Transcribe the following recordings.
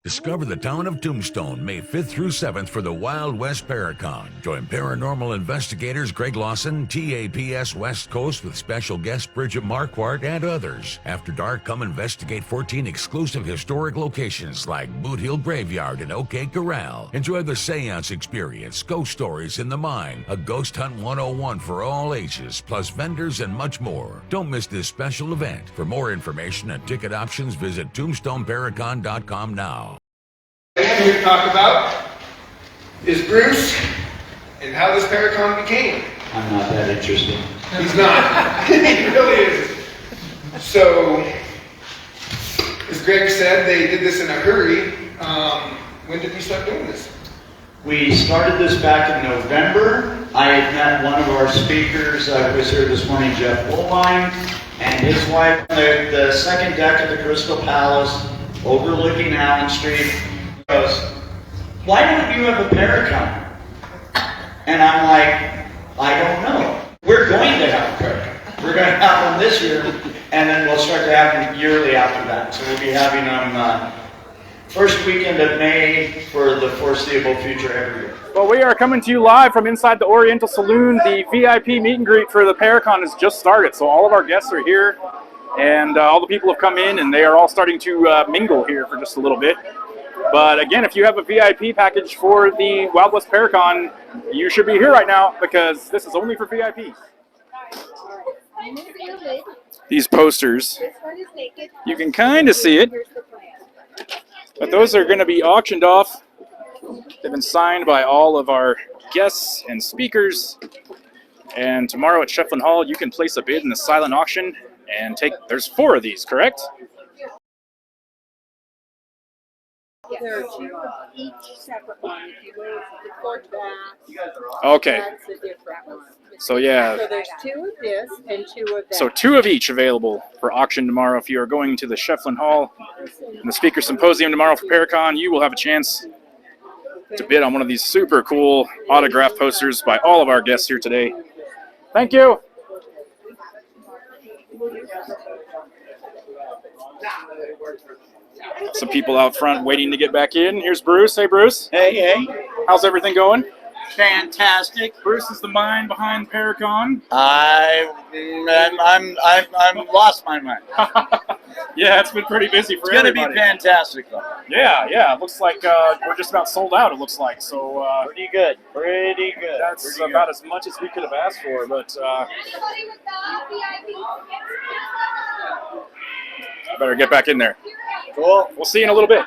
Discover the town of Tombstone, May 5th through 7th for the Wild West Paracon. Join paranormal investigators Greg Lawson, TAPS West Coast with special guest Bridget Marquardt, and others. After dark, come investigate 14 exclusive historic locations like Boot Hill Graveyard and OK Corral. Enjoy the seance experience, ghost stories in the mine, a ghost hunt 101 for all ages, plus vendors and much more. Don't miss this special event. For more information and ticket options, visit tombstoneparacon.com now. What I'm here to talk about is Bruce and how this Paracon became. I'm not that interesting. He's not. He really is. So, as Greg said, they did this in a hurry. When did we start doing this? We started this back in November. I had met one of our speakers who was here this morning, Jeff Woolwine, and his wife on the second deck of the Crystal Palace, overlooking Allen Street. Goes, why don't you have a Paracon? And I'm like, I don't know. We're going to have a Paracon. We're going to have one this year, and then we'll start to have them yearly after that. So we'll be having them first weekend of May for the foreseeable future every year. Well, we are coming to you live from inside the Oriental Saloon. The VIP meet and greet for the Paracon has just started, so all of our guests are here, and all the people have come in, and they are all starting to mingle here for just a little bit. But again, if you have a VIP package for the Wild West Paracon, you should be here right now because this is only for VIPs. These posters, you can kind of see it, but those are going to be auctioned off. They've been signed by all of our guests and speakers. And tomorrow at Shefflin Hall, you can place a bid in the silent auction and there's 4 of these, correct? There are 2 of each separate one. If you move the cord back, okay. That's a different one. So yeah. So there's 2 of this and 2 of that. So 2 of each available for auction tomorrow. If you are going to the Shefflin Hall and the Speaker Symposium tomorrow for Paracon, you will have a chance to bid on one of these super cool autograph posters by all of our guests here today. Thank you. Some people out front waiting to get back in. Here's Bruce. Hey, Bruce. Hey, hey. How's everything going? Fantastic. Bruce is the mind behind Paracon. I'm lost my mind. Yeah, it's been pretty busy for everybody. It's going to be fantastic, though. Yeah. It looks like we're just about sold out, it looks like. So Pretty good. Pretty good. That's about as much as we could have asked for, but I better get back in there. Cool. We'll see you in a little bit.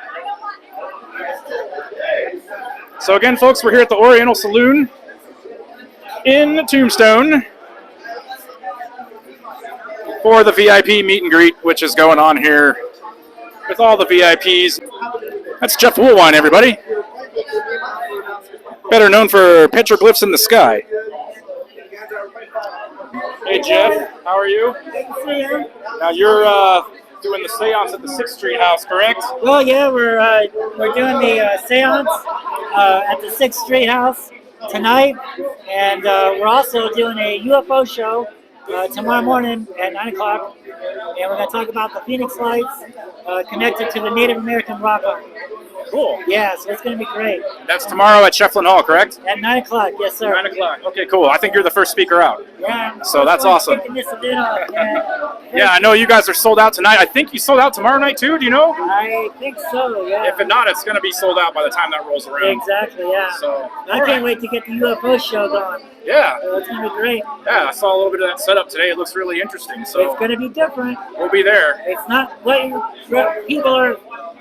So again, folks, we're here at the Oriental Saloon in Tombstone for the VIP meet and greet, which is going on here with all the VIPs. That's Jeff Woolwine, everybody. Better known for Petroglyphs in the Sky. Hey, Jeff. How are you? Good to see you. Now, you're doing the seance at the 6th Street House, correct? Well, yeah, we're doing the seance at the 6th Street House tonight, and we're also doing a UFO show tomorrow morning at 9 o'clock, and we're going to talk about the Phoenix Lights connected to the Native American rock art. Cool. Yeah, so it's going to be great. That's tomorrow at Shefflin Hall, correct? At 9 o'clock, yes, sir. 9 o'clock. Okay, cool. I think you're the first speaker out. Yeah. So that's awesome. Kicking this event off, yeah. Yeah, I know you guys are sold out tonight. I think you sold out tomorrow night too, do you know? I think so, yeah. If not, it's going to be sold out by the time that rolls around. Exactly, yeah. So, I can't wait to get the UFO show going. Yeah. So it's going to be great. Yeah, I saw a little bit of that setup today. It looks really interesting. So It's going to be different. we'll be there. It's not what people are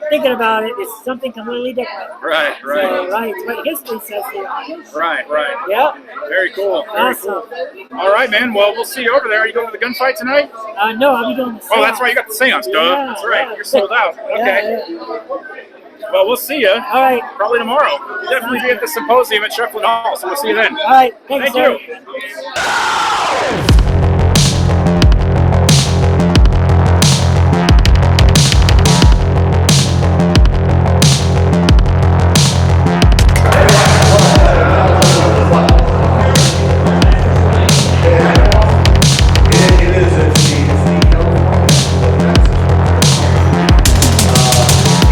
thinking about it. It's something completely different. Right. So, right. It's what history says here. Right. Yep. Very cool. Very Awesome. cool. All right, man. Well, we'll see you over there. Are you going to the gunfight tonight? No, I'll be doing the seance. Oh, that's right. You got the seance, duh. Yeah, That's right. yeah. You're sold out. Okay. Yeah. Well, we'll see you. All right. Probably tomorrow. We'll definitely be at the symposium at Shefflin Hall, so we'll see you then. All right. Thanks, Thank sir. you.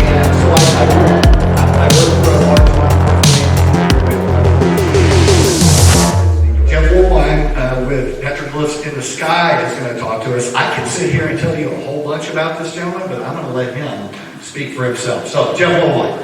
And so I Petroglyphs in the Sky is going to talk to us. I can sit here and tell you a whole bunch about this gentleman, but I'm going to let him speak for himself. So, Jeff Woolwine.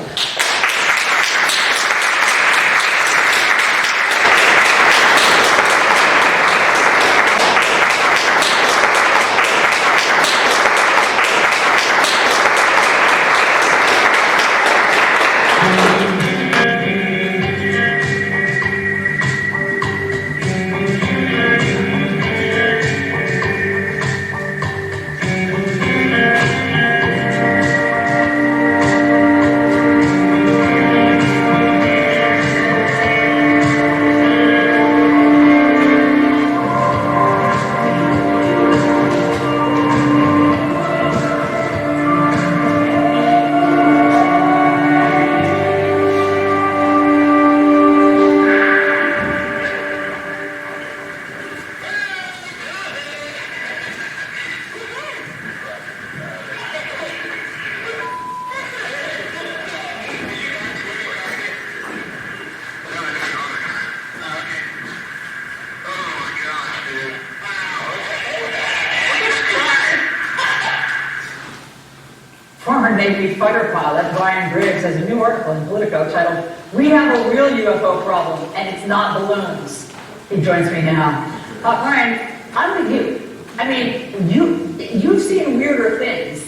Former Navy fighter pilot Brian Briggs has a new article in Politico titled, "We Have a Real UFO Problem, and It's Not Balloons." He joins me now. Brian, I'm with you. I mean, you've seen weirder things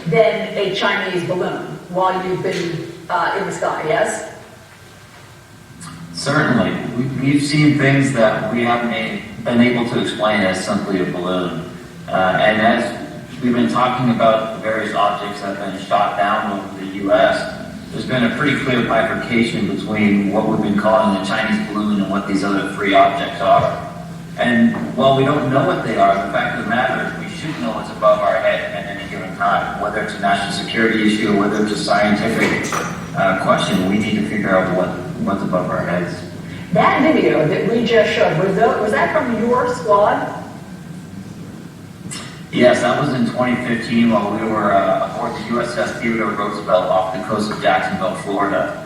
than a Chinese balloon while you've been in the sky, yes? Certainly. We've seen things that we haven't been able to explain as simply a balloon. And as we've been talking about the various objects that have been shot down over the U.S., there's been a pretty clear bifurcation between what we've been calling the Chinese balloon and what these other three objects are. And while we don't know what they are, the fact of the matter is we should know what's above our head at any given time. Whether it's a national security issue or whether it's a scientific question, we need to figure out what's above our heads. That video that we just showed, was that from your squad? Yes, that was in 2015 while we were aboard the USS Theodore Roosevelt off the coast of Jacksonville, Florida.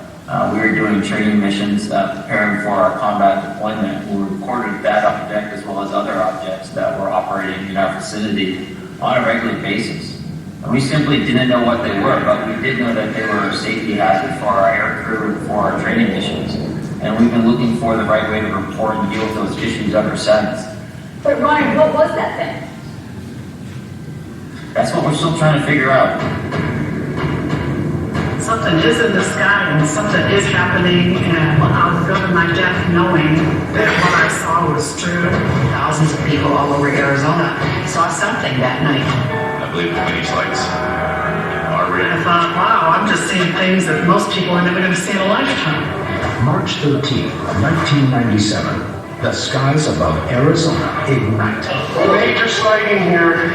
We were doing training missions, preparing for our combat deployment. We recorded that object as well as other objects that were operating in our vicinity on a regular basis. And we simply didn't know what they were, but we did know that they were a safety hazard for our air crew and for our training missions. And we've been looking for the right way to report and deal with those issues ever since. But Ryan, what was that thing? That's what we're still trying to figure out. Something is in the sky and something is happening, and I was building my deck knowing that what I saw was true. Thousands of people all over Arizona saw something that night. I believe the many sights are real. I thought, wow, I'm just seeing things that most people are never going to see in a lifetime. March 13th, 1997. The skies above Arizona ignite. Major sighting here.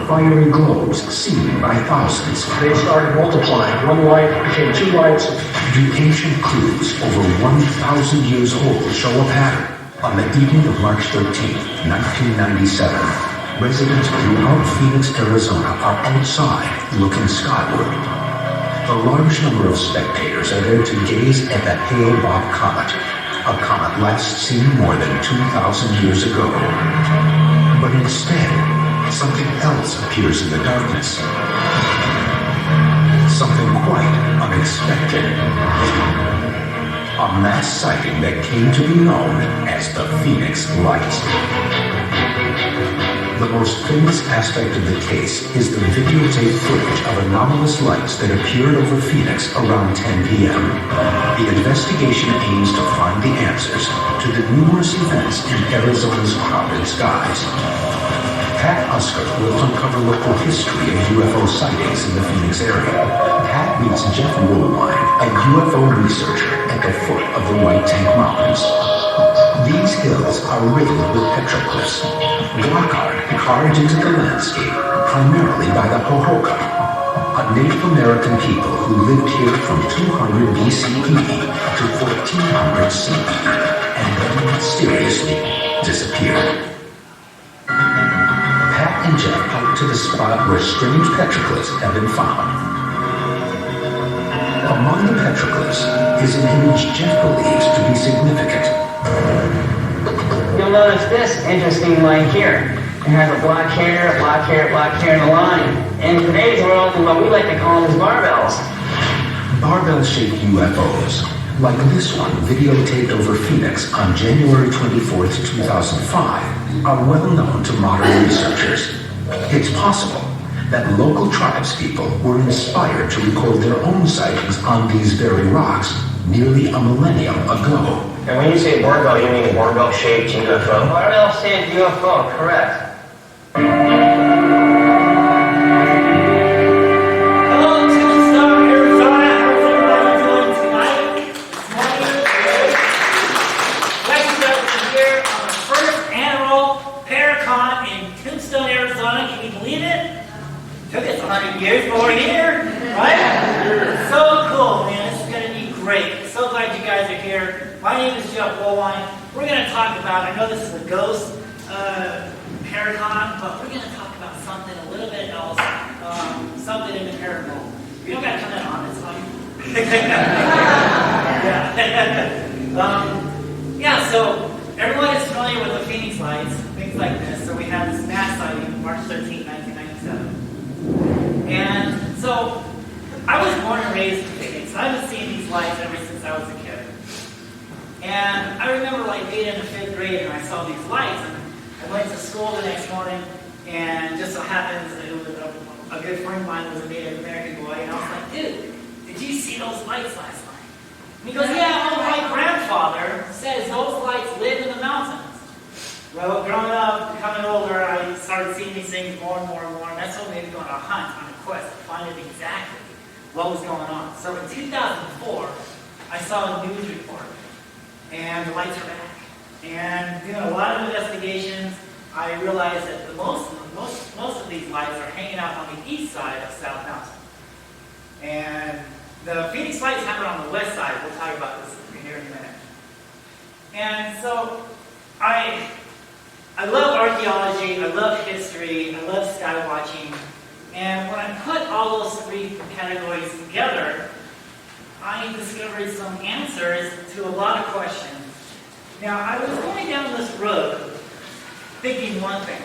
Fiery globes seen by thousands. They started multiplying. One light became two lights. The ancient clues, over 1,000 years old, show a pattern. On the evening of March 13th, 1997, residents throughout Phoenix, Arizona are outside looking skyward. A large number of spectators are there to gaze at the Hale-Bopp comet, a comet last seen more than 2,000 years ago. But instead, something else appears in the darkness. Something quite unexpected. A mass sighting that came to be known as the Phoenix Lights. The most famous aspect of the case is the videotape footage of anomalous lights that appeared over Phoenix around 10 p.m. The investigation aims to find the answers to the numerous events in Arizona's crowded skies. Pat Usker will uncover local history of UFO sightings in the Phoenix area. Pat meets Jeff Woolwine, a UFO researcher at the foot of the White Tank Mountains. These hills are riddled with petroglyphs, block art carved into the landscape primarily by the Hohoka, a Native American people who lived here from 200 BCE to 1400 CE and then mysteriously disappeared. Pat and Jeff hike to the spot where strange petroglyphs have been found. Among the petroglyphs is an image Jeff believes to be significant. You you'll notice this interesting line here. It has a black hair, black hair, black hair in the line. In today's world, what we like to call them is barbells. Barbell-shaped UFOs, like this one videotaped over Phoenix on January 24th, 2005, are well known to modern researchers. It's possible that local tribespeople were inspired to record their own sightings on these very rocks nearly a millennium ago. And when you say barbell, you mean barbell-shaped UFO? Barbell-shaped UFO, correct. Hello, Tombstone, Arizona. How's everybody doing tonight? We're here on the first annual Paracon in Tombstone, Arizona. Can you believe it? Took us 100 years, but we're here, right? So cool, man. This is going to be great. So glad you guys are here. My name is Woolwine. We're going to talk about, I know this is a ghost Paracon, but we're going to talk about something a little bit else, something in the paranormal. You don't got to come in on, it's fine. Yeah, so everyone is familiar with the Phoenix lights, things like this. So we have this mass sighting, March 13, 1997. And so I was born and raised in Phoenix. I've been seeing these lights ever since I was a kid. And I remember like being in the 5th grade and I saw these lights. And I went to school the next morning, and just so happens it was a good friend of mine was a Native American boy, and I was like, dude, did you see those lights last night? And he goes, yeah, well, my grandfather says those lights live in the mountains. Well, growing up, becoming older, I started seeing these things more and more and more, and that's what made me go on a hunt, on a quest to find out exactly what was going on. So in 2004, I saw a news report, and the lights are back. And doing a lot of investigations, I realized that most of these lights are hanging out on the east side of South Mountain. And the Phoenix lights have it on the west side. We'll talk about this here in a minute. And so I love archaeology, I love history, I love sky watching. And when I put all those three categories together, I discovered some answers to a lot of questions. Now, I was going down this road thinking one thing,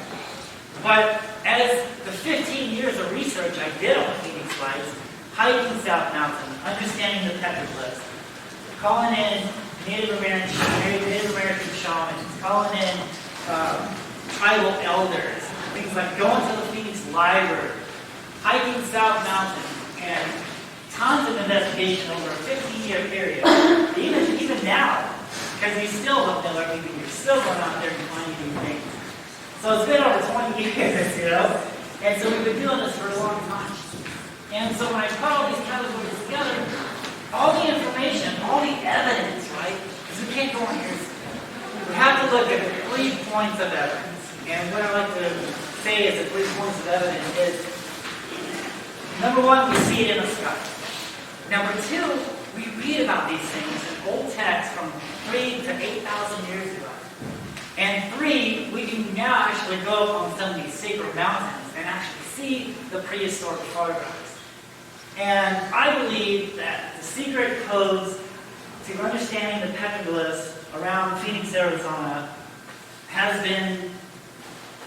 but as the 15 years of research I did on Phoenix lights, hiking South Mountain, understanding the petroglyphs, calling in Native American shamans, calling in tribal elders, things like going to the Phoenix Library, hiking South Mountain, and tons of investigation over a 15-year period, even now. Because you still don't know everything. You're still going out there and finding new things. So it's been over 20 years, you know? And so we've been doing this for a long time. And so when I put all these categories together, all the information, all the evidence, right? Because we can't go on here. We have to look at 3 points of evidence. And what I like to say is the 3 points of evidence is, number one, we see it in the sky. Number two, we read about these things in old texts from 3,000 to 8,000 years ago. And 3, we can now actually go up on some of these sacred mountains and actually see the prehistoric photographs. And I believe that the secret codes to understanding the petroglyphs around Phoenix, Arizona has been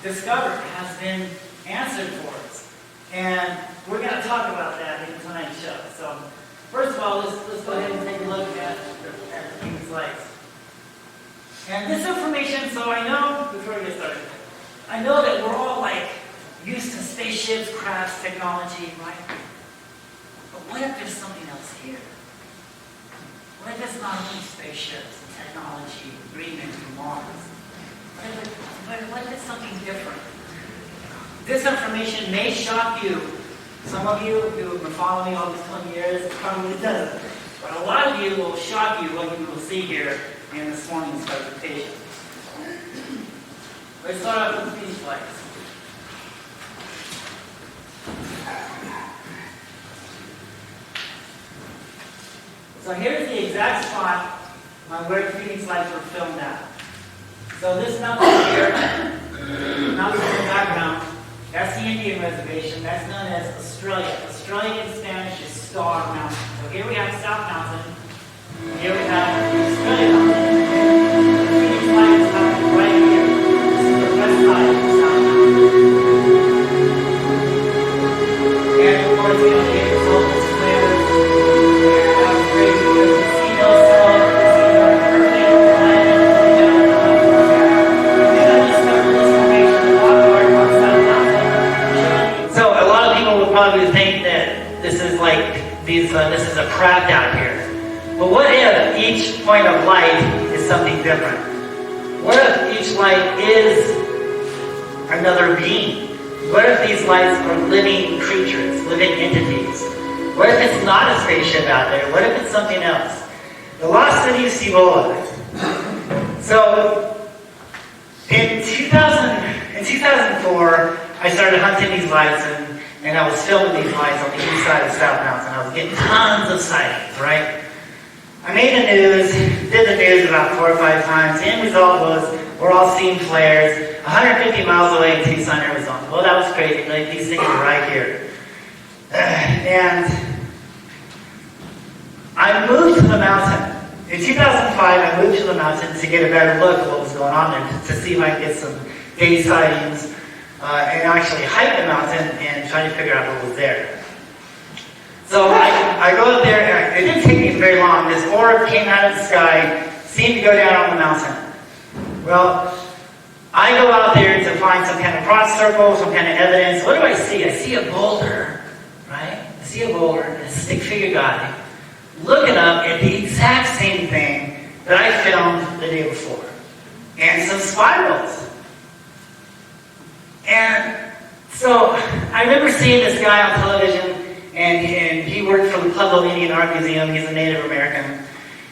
discovered, has been answered for us. And we're going to talk about that in tonight's show. So first of all, let's go ahead and take a look at the Phoenix lights. And this information, so I know, before we get started, I know that we're all like used to spaceships, crafts, technology, right? But what if there's something else here? What if it's not only spaceships and technology, agreement from Mars? What if it's something different? This information may shock you. Some of you who have been following me all these 20 years probably doesn't. But a lot of you will shock you what you will see here in this morning's presentation. Let's start off with these lights. So here's the exact spot on where the Phoenix lights were filmed at. So this mountain here, mountain in the background, that's the Indian reservation. That's known as Australia. Australia in Spanish is Star Mountain. So here we have South Mountain. Here we have Australia Mountain. The Phoenix lights are right here. like these, this is a craft out here. But what if each point of light is something different? What if each light is another being? What if these lights are living creatures, living entities? What if it's not a spaceship out there? What if it's something else? The lost city of Cibola. So, in 2004, I started hunting these lights, and I was filming these lights on the east side of South Mountain. I was getting tons of sightings, right? I made the news, did the news about 4 or 5 times. The end result was we're all seeing flares 150 miles away in Tucson, Arizona. Well, that was crazy. Like, these things are right here. And I moved to the mountain. In 2005, I moved to the mountain to get a better look at what was going on there, to see if I could get some day sightings, and actually hike the mountain and try to figure out what was there. So I go up there, and it didn't take me very long. This orb came out of the sky, seemed to go down on the mountain. Well, I go out there to find some kind of cross circle, some kind of evidence. What do I see? I see a boulder, right? I see a boulder, and a stick figure guy looking up at the exact same thing that I filmed the day before. And some spirals. And so I remember seeing this guy on television, and he worked for the Pueblo Indian Art Museum. He's a Native American.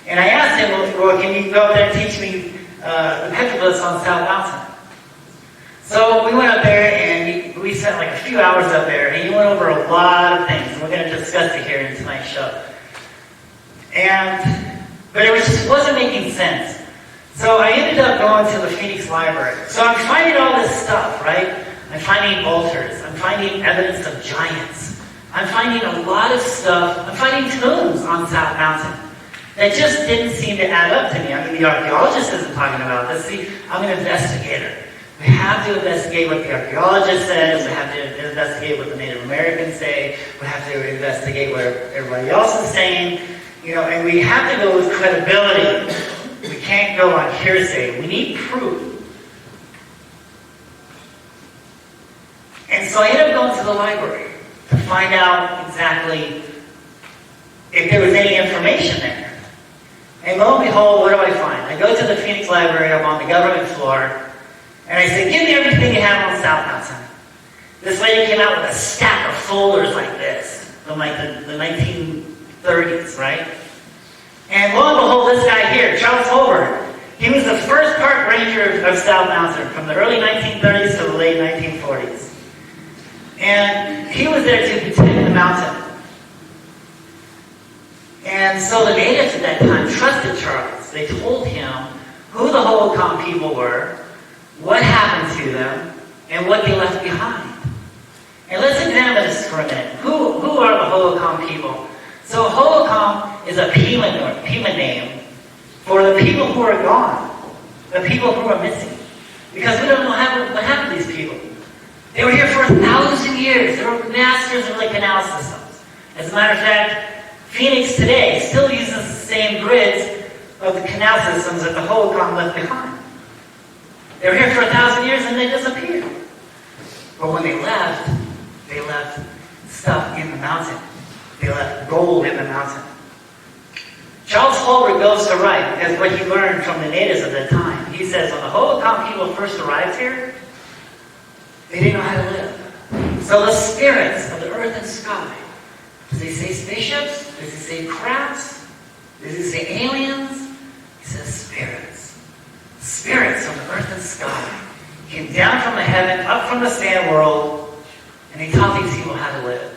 And I asked him, well, can you go up there and teach me the petroglyphs on South Mountain? So we went up there, and we spent like a few hours up there, and he went over a lot of things. And we're going to discuss it here in tonight's show. But it just wasn't making sense. So I ended up going to the Phoenix Library. So I'm finding all this stuff, right? I'm finding altars. I'm finding evidence of giants. I'm finding a lot of stuff. I'm finding tombs on South Mountain that just didn't seem to add up to me. I mean, the archaeologist isn't talking about this. See, I'm an investigator. We have to investigate what the archaeologist says. We have to investigate what the Native Americans say. We have to investigate what everybody else is saying. You know, and we have to go with credibility. We can't go on hearsay. We need proof. And so I ended up going to the library to find out exactly if there was any information there. And lo and behold, what do I find? I go to the Phoenix Library up on the government floor, and I say, give me everything you have on South Mountain. This lady came out with a stack of folders like this from like the 1930s, right? And lo and behold, this guy here, Charles Holbert, he was the first park ranger of South Mountain from the early 1930s to the late 1940s. And he was there to protect the mountain. And so the natives at that time trusted Charles. They told him who the Hohokam people were, what happened to them, and what they left behind. And let's examine this for a minute. Who are the Hohokam people? So Hohokam is a Pima name for the people who are gone, the people who are missing. Because we don't know what happened to these people. They were here for 1,000 years. They were masters of the canal systems. As a matter of fact, Phoenix today still uses the same grids of the canal systems that the Hohokam left behind. They were here for 1,000 years and they disappeared. But when they left stuff in the mountain. They left gold in the mountain. Charles Holbert goes to write, because what he learned from the natives of that time. He says, when the Hohokam people first arrived here, they didn't know how to live. So the spirits of the earth and sky, does he say spaceships? Does he say crafts? Does he say aliens? He says spirits. Spirits of the earth and sky came down from the heaven, up from the sand world, and they taught these people how to live.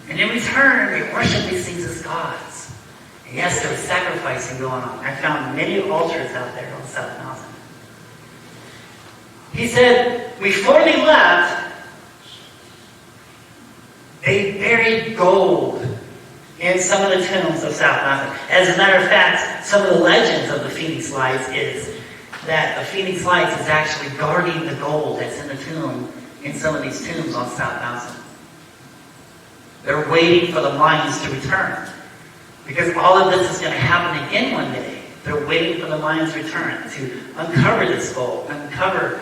And in return, they worshiped these things as gods. And yes, there was sacrificing going on. I found many altars out there on South Mountain. He said, before they left, they buried gold in some of the tombs of South Mountain. As a matter of fact, some of the legends of the Phoenix Lights is that the Phoenix Lights is actually guarding the gold that's in the tomb, in some of these tombs on South Mountain. They're waiting for the Mayans to return. Because all of this is going to happen again one day. They're waiting for the Mayans' return to uncover this gold, uncover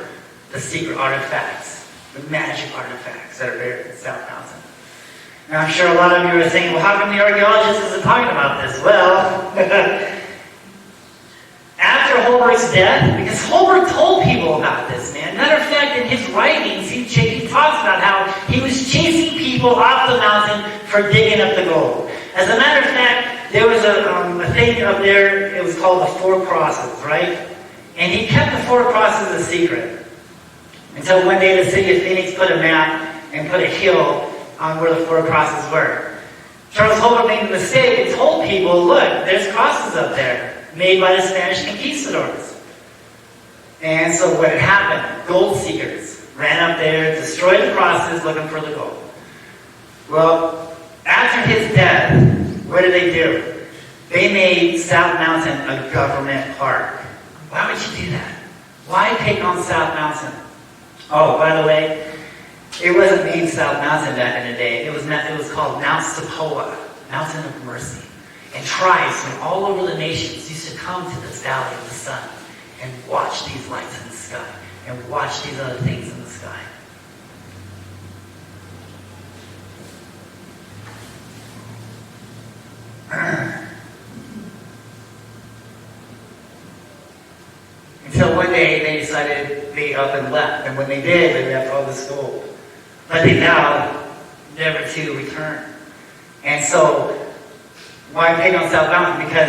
the secret artifacts, the magic artifacts that are buried in South Mountain. And I'm sure a lot of you are saying, well, how come the archaeologist isn't talking about this? Well, after Holberg's death, because Holberg told people about this, man. Matter of fact, in his writings, he talks about how he was chasing people off the mountain for digging up the gold. As a matter of fact, there was a thing up there, it was called the Four Crosses, right? And he kept the Four Crosses a secret. Until one day the city of Phoenix put a map and put a hill on where the Four Crosses were. Charles Holberg made a mistake and told people, look, there's crosses up there, made by the Spanish conquistadors. And so what had happened? Gold seekers ran up there, destroyed the crosses, looking for the gold. Well, after his death, what did they do? They made South Mountain a government park. Why would you do that? Why pick on South Mountain? Oh, by the way, it wasn't named South Mountain back in the day. It was called Mount Sapoa, Mountain of Mercy. And tribes from all over the nations used to come to this Valley of the Sun and watch these lights in the sky and watch these other things in the sky. Until one day they decided they up and left. And when they did, they left all this gold. But they vowed never to return. And so, why pick on South Mountain? Because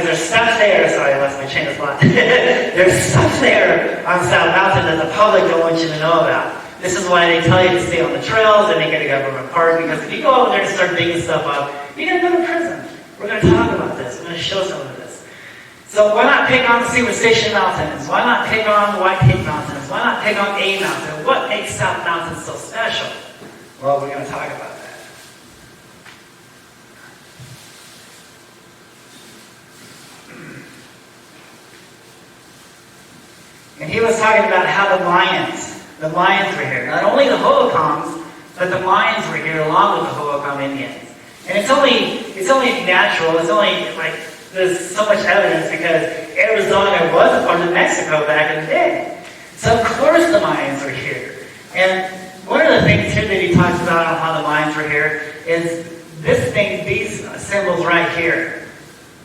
there's stuff there. Sorry, I lost my train of thought. There's stuff there on South Mountain that the public don't want you to know about. This is why they tell you to stay on the trails and make it a government park. Because if you go over there and start digging stuff up, you're going to go to prison. We're going to talk about this. We're going to show some of this. So why not pick on the Superstition Mountains? Why not pick on the White Peak Mountains? Why not pick on A Mountain? What makes South Mountain so special? Well, we're going to talk about that. And he was talking about how the Mayans were here. Not only the Hohokams, but the Mayans were here along with the Hohokam Indians. And it's only natural, there's so much evidence because Arizona was a part of Mexico back in the day. So of course the Mayans were here. And one of the things here that he talks about on how the Mayans were here is this thing, these symbols right here.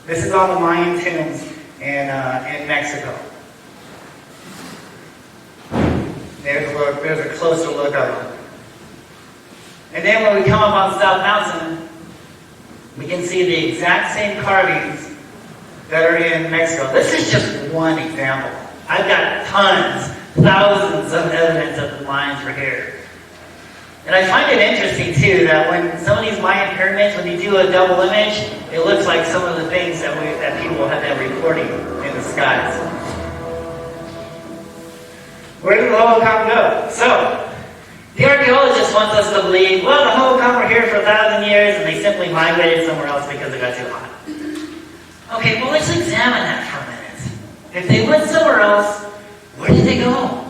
This is on the Mayan tombs in Mexico. There's a closer look of them. And then when we come up on South Mountain, we can see the exact same carvings that are in Mexico. This is just one example. I've got thousands of evidence that the Mayans were here. And I find it interesting too that when some of these Mayan pyramids, when you do a double image, it looks like some of the things that people have been reporting in the skies. Where did the Hohokam go? So, the archaeologist wants us to believe, well, the Hohokam were here for 1,000 years and they simply migrated somewhere else because it got too hot. Okay, well, let's examine that for a minute. If they went somewhere else, where did they go?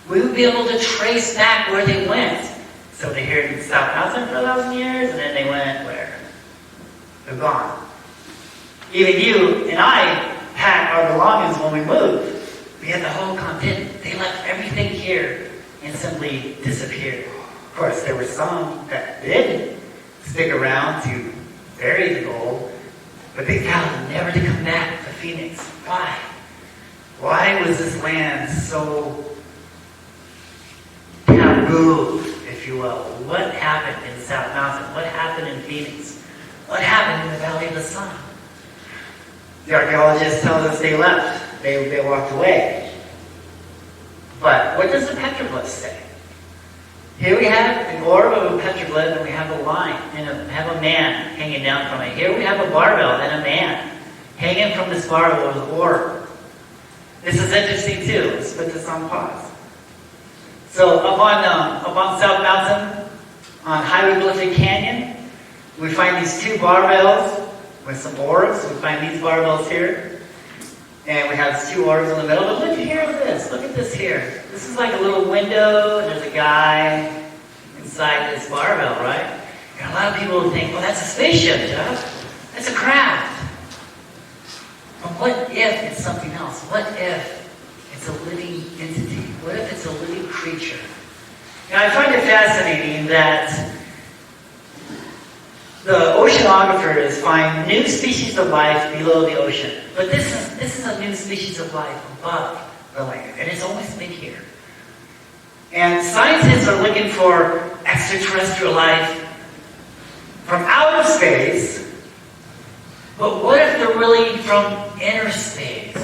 We would be able to trace back where they went. So they're here in South Mountain for 1,000 years, and then they went where? They're gone. Even you and I packed our belongings when we moved. Yet the Hohokam didn't. They left everything here and simply disappeared. Of course, there were some that did stick around to bury the gold, but they vowed never to come back to Phoenix. Why? Why was this land so taboo, if you will? What happened in South Mountain? What happened in Phoenix? What happened in the Valley of the Sun? The archaeologist tells us they left. They walked away. But what does the petroglyphs say? Here we have an orb of a petroglyph, and we have a line, and have a man hanging down from it. Here we have a barbell and a man hanging from this barbell with an orb. This is interesting too. Let's put this on pause. So up on South Mountain, on Hieroglyphic Canyon, we find these two barbells with some orbs. We find these barbells here. And we have two orbs in the middle. But look here at this. Look at this here. This is like a little window, and there's a guy inside this barbell, right? And a lot of people think, well, that's a spaceship, Jeff. That's a craft. But what if it's something else? What if it's a living entity? What if it's a living creature? And I find it fascinating that the oceanographers find new species of life below the ocean. But this is a new species of life above the land, and it's always been here. And scientists are looking for extraterrestrial life from outer space, but what if they're really from inner space?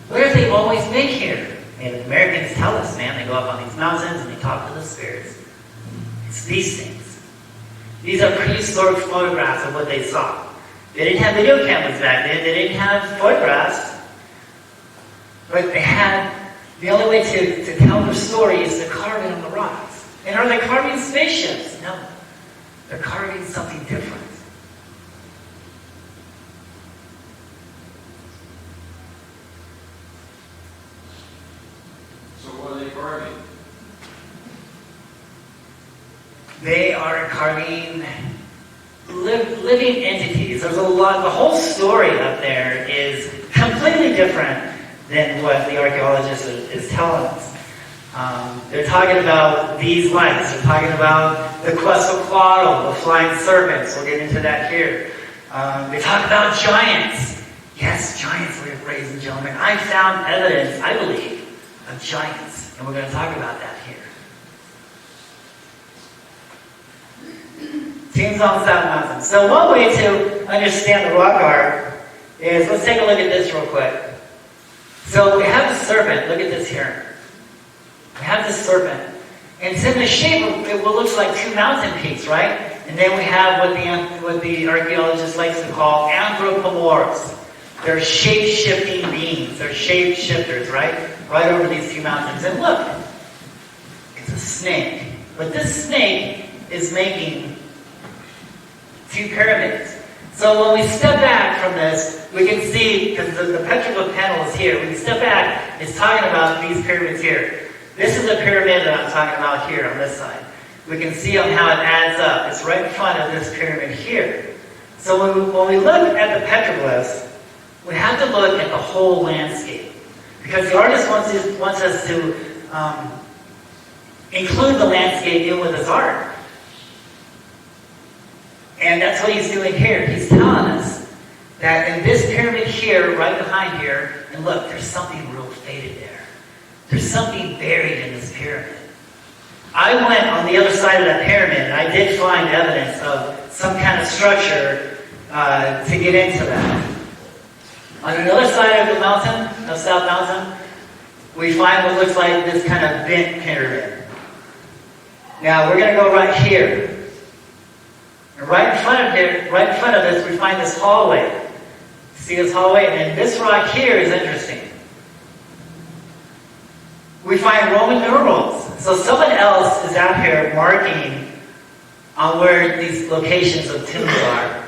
What if they've always been here? And Americans tell us, man, they go up on these mountains and they talk to the spirits. It's these things. These are prehistoric photographs of what they saw. They didn't have video cameras back then. They didn't have photographs. But they had, the only way to tell their story is to carve it on the rocks. And are they carving spaceships? No. They're carving something different. So what are they carving? They are carving living entities. There's a lot, the whole story up there is completely different than what the archaeologist is telling us. They're talking about these lights. They're talking about the Quetzalcoatl, the flying serpents. We'll get into that here. They talk about giants. Yes, giants, ladies and gentlemen. I found evidence, I believe, of giants. And we're going to talk about that here. Tombstone South Mountain. So one way to understand the rock art is, let's take a look at this real quick. So we have the serpent. Look at this here. We have this serpent. And it's in the shape of what looks like two mountain peaks, right? And then we have what the archaeologist likes to call anthropomorphs. They're shape-shifting beings. They're shape-shifters, right? Right over these two mountains. And look, it's a snake. But this snake is making two pyramids. So when we step back from this, we can see, because the petroglyph panel is here, we can step back, it's talking about these pyramids here. This is the pyramid that I'm talking about here on this side. We can see on how it adds up. It's right in front of this pyramid here. So when we look at the petroglyphs, we have to look at the whole landscape. Because the artist wants us to include the landscape in with his art. And that's what he's doing here. He's telling us that in this pyramid here, right behind here, and look, there's something real faded there. There's something buried in this pyramid. I went on the other side of that pyramid, and I did find evidence of some kind of structure to get into that. On another side of the mountain, of South Mountain, we find what looks like this kind of bent pyramid. Now, we're going to go right here. And right in front of this, we find this hallway. See this hallway? And then this rock here is interesting. We find Roman numerals. So someone else is out here marking on where these locations of tombs are.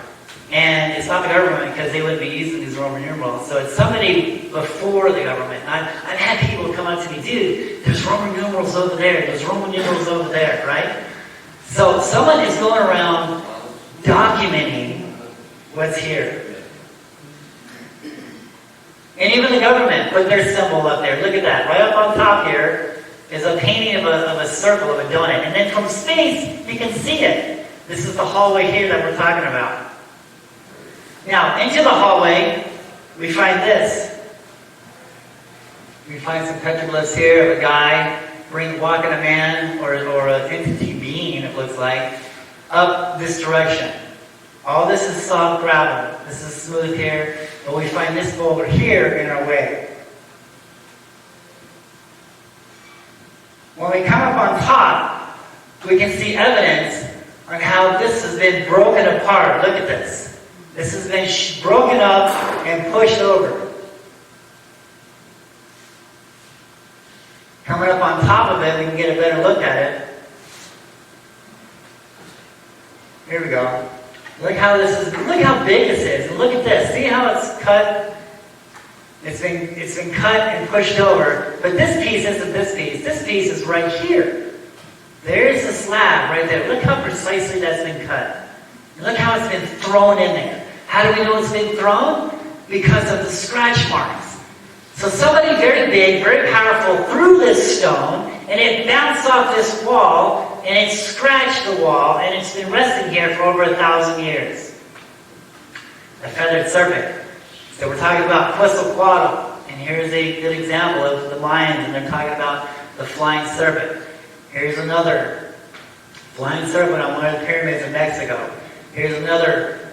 And it's not the government, because they wouldn't be using these Roman numerals. So it's somebody before the government. And I've had people come up to me, dude, there's Roman numerals over there. There's Roman numerals over there, right? So someone is going around documenting what's here. And even the government put their symbol up there. Look at that. Right up on top here is a painting of a circle, of a donut. And then from space, you can see it. This is the hallway here that we're talking about. Now, into the hallway, we find this. We find some petroglyphs here of a guy walking a man or an entity being, it looks like, up this direction. All this is soft gravel. This is smooth here. But we find this boulder here in our way. When we come up on top, we can see evidence on how this has been broken apart. Look at this. This has been broken up and pushed over. Coming up on top of it, we can get a better look at it. Here we go. Look how big this is. And look at this. See how it's cut? It's been cut and pushed over. But this piece isn't this piece. This piece is right here. There's the slab right there. Look how precisely that's been cut. And look how it's been thrown in there. How do we know it's been thrown? Because of the scratch marks. So somebody very big, very powerful threw this stone, and it bounced off this wall, and it scratched the wall, and it's been resting here for over 1,000 years. The feathered serpent. So we're talking about Quetzalcoatl, and here's a good example of the Mayans, and they're talking about the flying serpent. Here's another flying serpent on one of the pyramids in Mexico. Here's another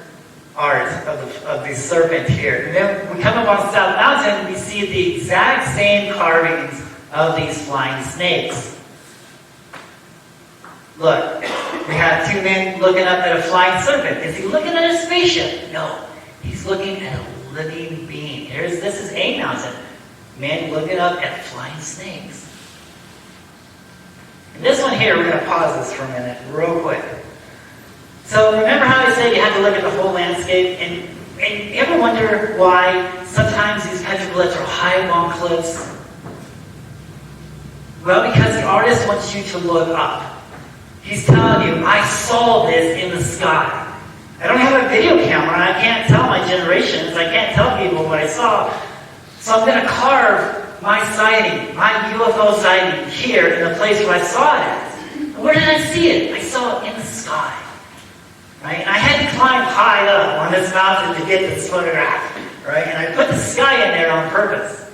art of the serpent here. And then we come up on South Mountain, and we see the exact same carvings of these flying snakes. Look, we have two men looking up at a flying serpent. Is he looking at a spaceship? No. He's looking at a living being. This is a mountain. Men looking up at flying snakes. And this one here, we're going to pause this for a minute, real quick. So remember how I said you have to look at the whole landscape? And you ever wonder why sometimes these petroglyphs are high on cliffs? Well, because the artist wants you to look up. He's telling you, I saw this in the sky. I don't have a video camera, and I can't tell my generations, I can't tell people what I saw. So I'm going to carve my sighting, my UFO sighting here in the place where I saw it at. And where did I see it? I saw it in the sky. Right? And I had to climb high up on this mountain to get this photograph. Right? And I put the sky in there on purpose.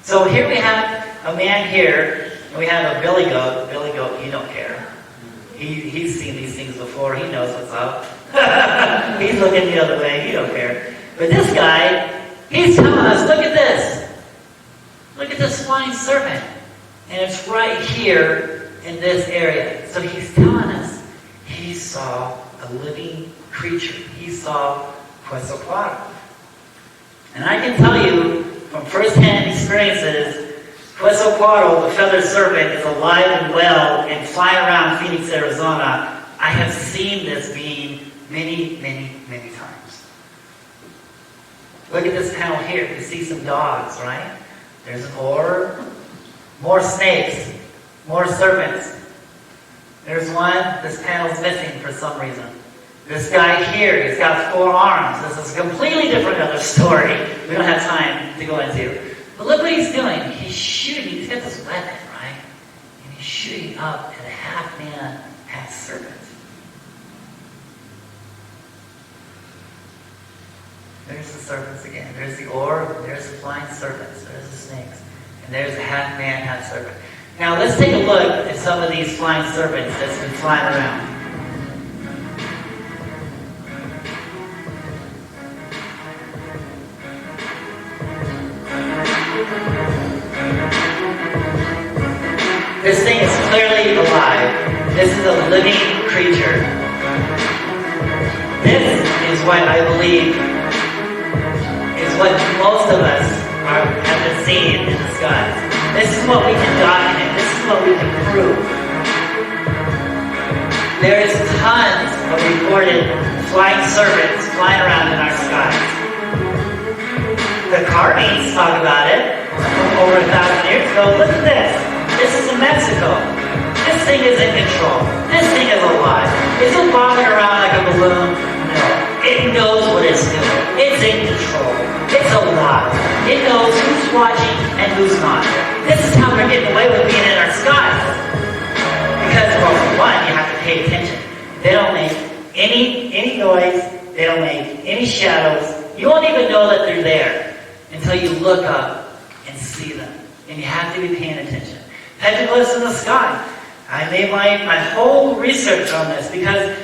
So here we have a man here, and we have a billy goat. Billy goat, he don't care. He's seen these things before. He knows what's up. He's looking the other way. He don't care. But this guy, he's telling us, look at this. Look at this flying serpent. And it's right here in this area. So he's telling us he saw a living creature. He saw Quetzalcoatl. And I can tell you from first-hand experiences, Quetzalcoatl, the feathered serpent, is alive and well and flying around Phoenix, Arizona. I have seen this being many, many, many times. Look at this panel here. You see some dogs, right? There's an orb, more snakes, more serpents. There's one. This panel's missing for some reason. This guy here, he's got 4 arms. This is a completely different other story. We don't have time to go into. But look what he's doing. He's shooting. He's got this weapon, right? And he's shooting up at a half-man, half-serpent. There's the serpents again. There's the orb. There's the flying serpents. There's the snakes. And there's the half-man, half-serpent. Now let's take a look at some of these flying serpents that's been flying around. This thing is clearly alive. This is a living creature. This is what I believe is what most of us have been seeing in the skies. This is what we can document. This is what we can prove. There is tons of reported flying serpents flying around in our skies. The carvings talk about it over 1,000 years ago. Look at this. This is in Mexico. This thing is in control. This thing is alive. Is it bobbing around like a balloon? No. It knows what it's doing. It's in control. It's alive. It knows who's watching and who's not. This is how we're getting away with being in our skies. Because, well, for one, you have to pay attention. They don't make any noise. They don't make any shadows. You won't even know that they're there until you look up and see them. And you have to be paying attention. Petroglyphs in the sky. I made my whole research on this because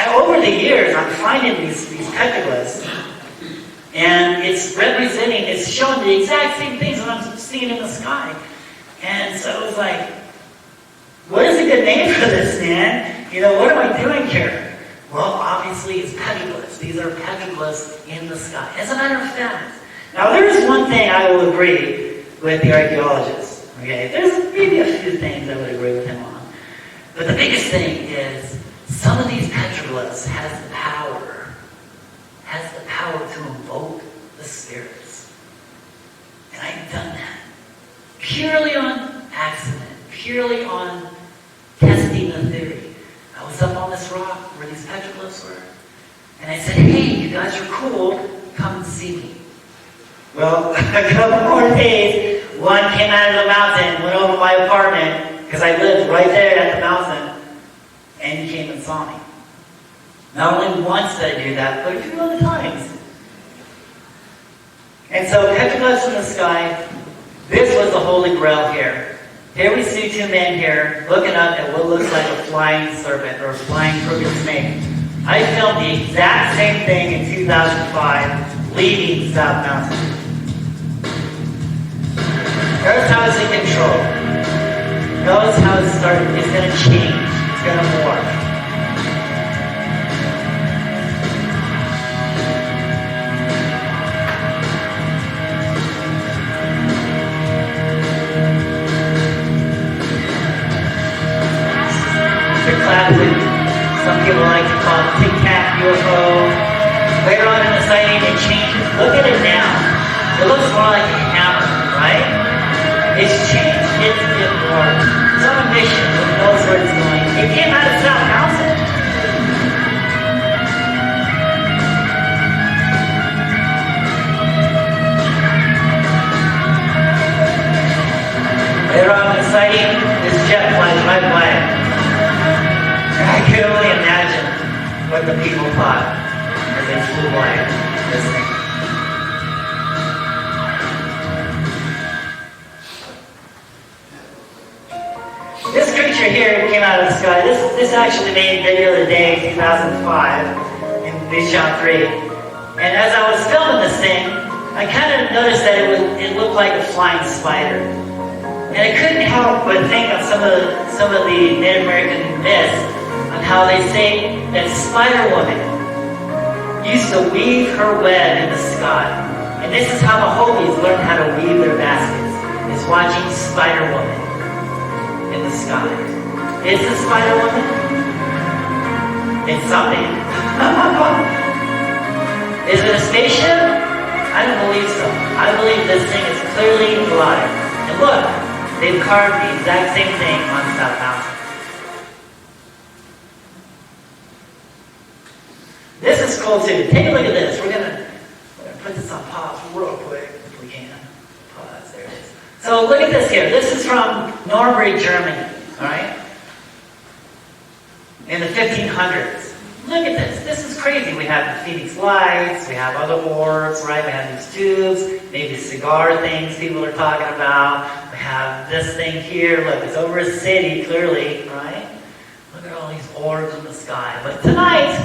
over the years I'm finding these petroglyphs and it's representing, it's showing the exact same things that I'm seeing in the sky. And so it was like, what is a good name for this, man? You know, what am I doing here? Well, obviously it's petroglyphs. These are petroglyphs in the sky. As a matter of fact. Now there's one thing I will agree with the archaeologists. Okay, there's maybe a few things I would agree with him on. But the biggest thing is some of these petroglyphs has the power to invoke the spirits. And I've done that. Purely on accident. Purely on testing the theory. I was up on this rock where these petroglyphs were. And I said, hey, you guys are cool. Come and see me. Well, a couple more days, one came out of the mountain, went over my apartment, because I lived right there at the mountain, came and saw me. Not only once did I do that, but a few other times. And so, petroglyphs in the sky, this was the Holy Grail here. Here we see two men here looking up at what looks like a flying serpent or a flying crooked snake. I filmed the exact same thing in 2005, leaving South Mountain. Notice how it's in control. Notice how it's starting. It's going to change. It's going to morph. The classic, some people like to call it Tic Tac UFO. Later on in the sighting, it changes. Look at it now. It looks more like a hammer, right? It's changed. It's morphed. It's on a mission. It knows where it's going. It came out of South Mountain. Later on in the sighting, this jet flies right by it. I can only imagine what the people thought as they flew by this thing. This creature here came out of the sky. This actually made video of the day, 2005, and they shot 3. And as I was filming this thing, I kind of noticed that it looked like a flying spider. And I couldn't help but think of some of the Native American myths on how they say that Spider Woman used to weave her web in the sky. And this is how the Hopis learned how to weave their baskets, is watching Spider Woman in the sky. Is the Spider Woman? It's something. Is it a spaceship? I don't believe so. I believe this thing is clearly alive. And look, they've carved the exact same thing on South Mountain. This is cool too. Take a look at this. We're gonna put this on pause real quick if we can. Pause. There it is. So look at this here. This is from Nuremberg, Germany. All right. In the 1500s. Look at this. This is crazy. We have the Phoenix lights. We have other orbs, right? We have these tubes, maybe cigar things people are talking about. We have this thing here. Look, it's over a city, clearly, right? Look at all these orbs in the sky. But tonight,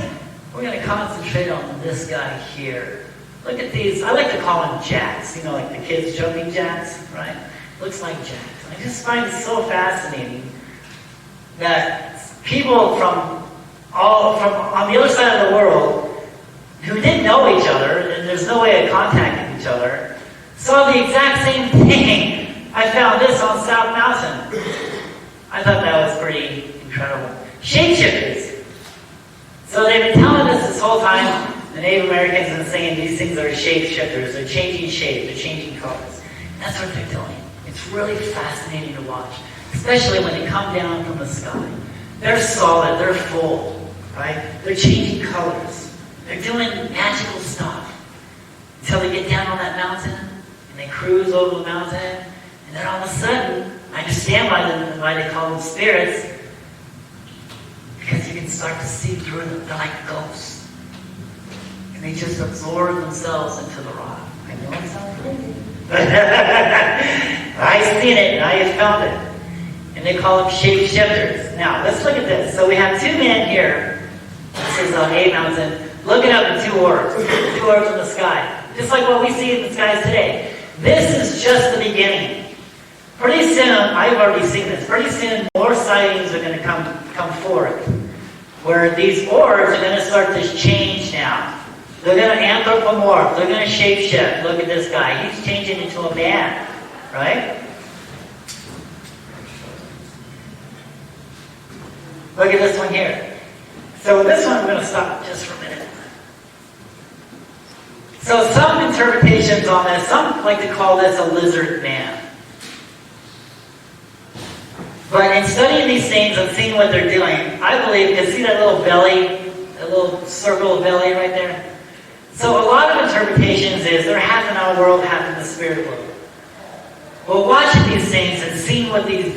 we're going to concentrate on this guy here. Look at these. I like to call them jacks. You know, like the kids jumping jacks, right? Looks like jacks. I just find it so fascinating that people from on the other side of the world who didn't know each other, and there's no way of contacting each other, saw the exact same thing. I found this on South Mountain. I thought that was pretty incredible. Shapeshifters. So they've been telling us this whole time, the Native Americans have been saying these things are shapeshifters. They're changing shape, they're changing colors. That's what they're doing. It's really fascinating to watch, especially when they come down from the sky. They're solid, they're full, right? They're changing colors. They're doing magical stuff until they get down on that mountain and they cruise over the mountain, and then all of a sudden, I understand why they call them spirits, because you can start to see through them. They're like ghosts. And they just absorb themselves into the rock. I know it sounds crazy. I've seen it, and I have found it. And they call them shapeshifters. Now, let's look at this. So we have two men here. This is on A Mountain, looking up at two orbs in the sky. Just like what we see in the skies today. This is just the beginning. Pretty soon, I've already seen this, pretty soon more sightings are going to come forth. Where these orbs are going to start to change now. They're going to anthropomorph. They're going to shapeshift. Look at this guy. He's changing into a man. Right? Look at this one here. So this one I'm going to stop just for a minute. So some interpretations on this, some like to call this a lizard man. But in studying these things and seeing what they're doing, I believe, because see that little belly, that little circle of belly right there? So a lot of interpretations is they're half in our world, half in the spirit world. Well, watching these things and seeing what these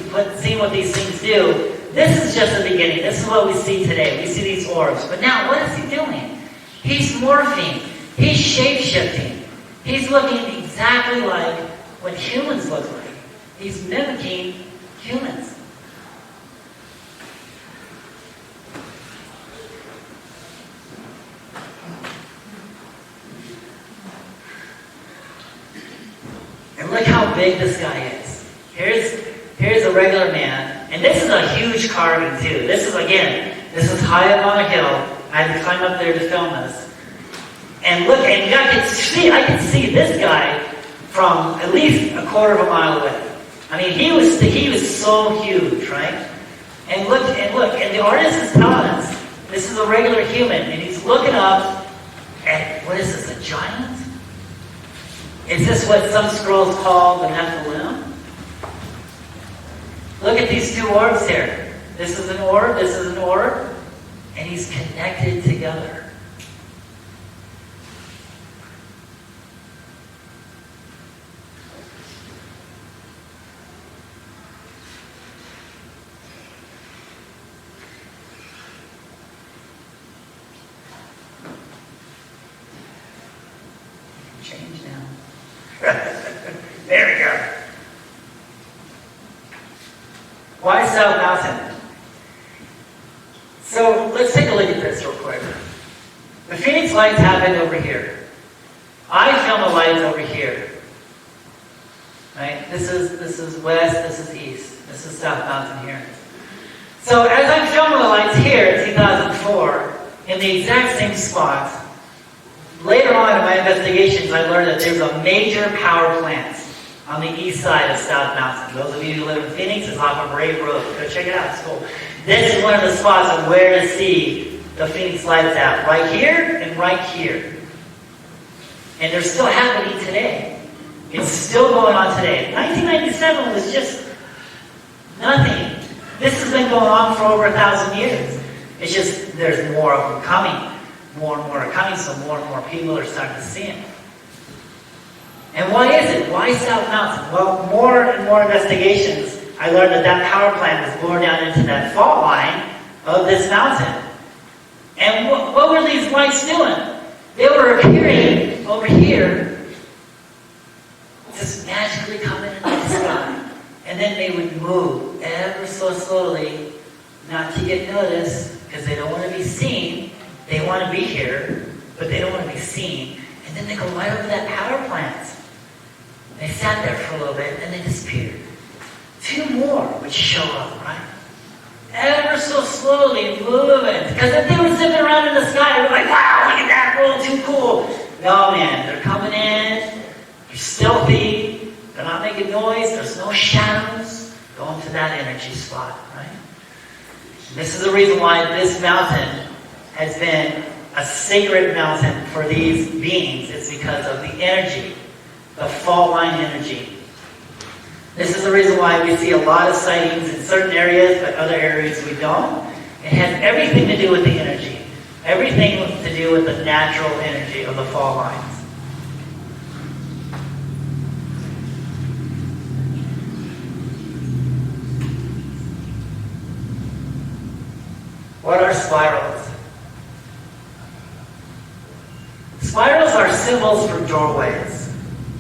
things do, This is just the beginning. This is what we see today. We see these orbs. But now, what is he doing? He's morphing. He's shape-shifting. He's looking exactly like what humans look like. He's mimicking humans. And look how big this guy is. Here's a regular man. And this is a huge carving too. This is high up on a hill. I had to climb up there to film this. And look, and I could see this guy from at least a quarter of a mile away. I mean, he was so huge, right? And look, and the artist is telling us, this is a regular human, and he's looking up at, what is this, a giant? Is this what some scrolls call the Nephilim? Look at these two orbs here. This is an orb, this is an orb, and he's connected together. Change now. There we go. Why South Mountain? So let's take a look at this real quick. The Phoenix lights happened over here. I filmed the lights over here. Right? This is west, this is east. This is South Mountain here. So as I'm filming the lights here in 2004, in the exact same spot, later on in my investigations, I learned that there's a major power plant on the east side of South Mountain. Those of you who live in Phoenix, it's off of Brave Road. Go check it out. It's cool. This is one of the spots of where to see the Phoenix lights at. Right here and right here. And they're still happening today. It's still going on today. 1997 was just nothing. This has been going on for over 1,000 years. It's just there's more of them coming. More and more are coming, so more and more people are starting to see them. And why is it? Why South Mountain? Well, more and more investigations, I learned that that power plant was born down into that fault line of this mountain. And what were these lights doing? They were appearing over here, just magically coming into the sky. And then they would move ever so slowly, not to get noticed, because they don't want to be seen. They want to be here, but they don't want to be seen. And then they go right over that power plant. They sat there for a little bit, and they disappeared. Two more would show up, right? Ever so slowly moving. Because if they were zipping around in the sky, we're like, wow, look at that, world, too cool. No, man, they're coming in. They're stealthy. They're not making noise. There's no shadows. Going to that energy spot, right? And this is the reason why this mountain has been a sacred mountain for these beings. It's because of the energy, the fault line energy. This is the reason why we see a lot of sightings in certain areas, but other areas we don't. It has everything to do with the energy. Everything to do with the natural energy of the fault lines. What are spirals? Spirals are symbols for doorways.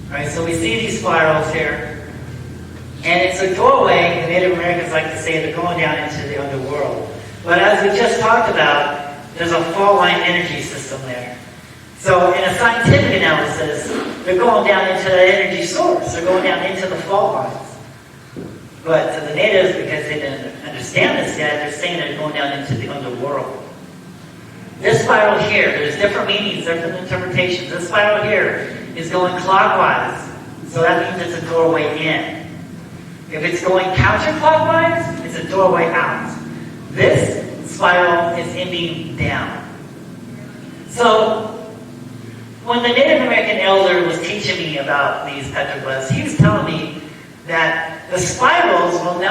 Right? So we see these spirals here. And it's a doorway, the Native Americans like to say they're going down into the underworld. But as we just talked about, there's a fault line energy system there. So in a scientific analysis, they're going down into the energy source. They're going down into the fault lines. But to the natives, because they didn't understand this yet, they're saying they're going down into the underworld. This spiral here, there's different meanings, different interpretations. This spiral here is going clockwise. So that means it's a doorway in. If it's going counterclockwise, it's a doorway out. This spiral is ending down. So, when the Native American elder was teaching me about these petroglyphs, he was telling me that the spirals will 9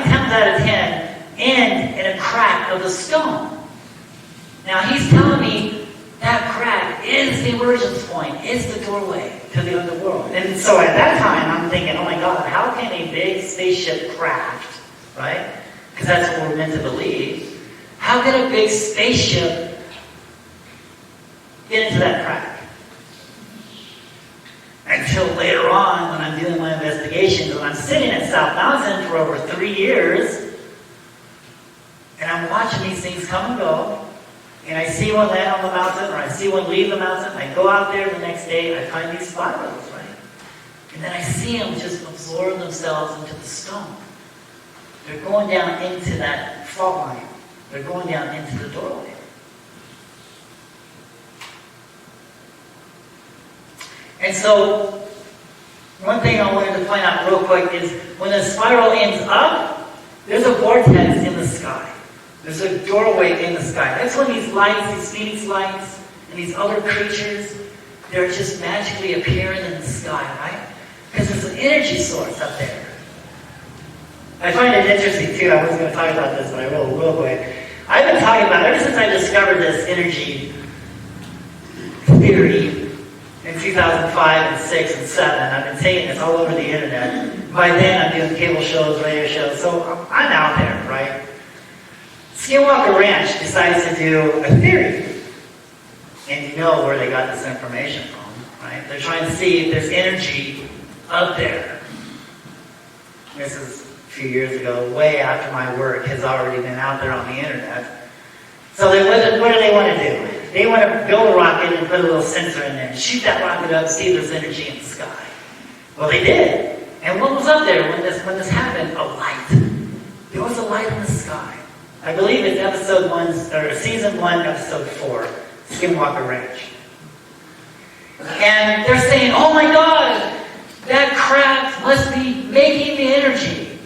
times out of 10 end in a crack of the stone. Now he's telling me that crack is the emergence point, is the doorway to the underworld. And so at that time, I'm thinking, oh my God, how can a big spaceship craft, right, because that's what we're meant to believe, how could a big spaceship get into that crack? Until later on, when I'm doing my investigations, when I'm sitting at South Mountain for over 3 years, and I'm watching these things come and go, and I see one land on the mountain, or I see one leave the mountain, I go out there the next day, I find these spirals, right? And then I see them just absorb themselves into the stone. They're going down into that fault line. They're going down into the doorway. And so, one thing I wanted to point out real quick is when the spiral ends up, there's a vortex in the sky. There's a doorway in the sky. That's when these lights, these Phoenix lights, and these other creatures, they're just magically appearing in the sky, right? Because there's an energy source up there. I find it interesting too. I wasn't going to talk about this, but I will real quick. I've been talking about, ever since I discovered this energy theory in 2005 and 6 and 7, I've been saying this all over the internet. By then, I'm doing cable shows, radio shows, so I'm out there, right? Skinwalker Ranch decides to do a theory. And you know where they got this information from, right? They're trying to see if there's energy up there. This is a few years ago, way after my work has already been out there on the internet. So what do they want to do? They want to build a rocket and put a little sensor in there and shoot that rocket up and see if there's energy in the sky. Well, they did. And what was up there when this happened? A light. There was a light in the sky. I believe it's season 1, episode 4, Skinwalker Ranch. And they're saying, oh my God, that craft must be making the energy.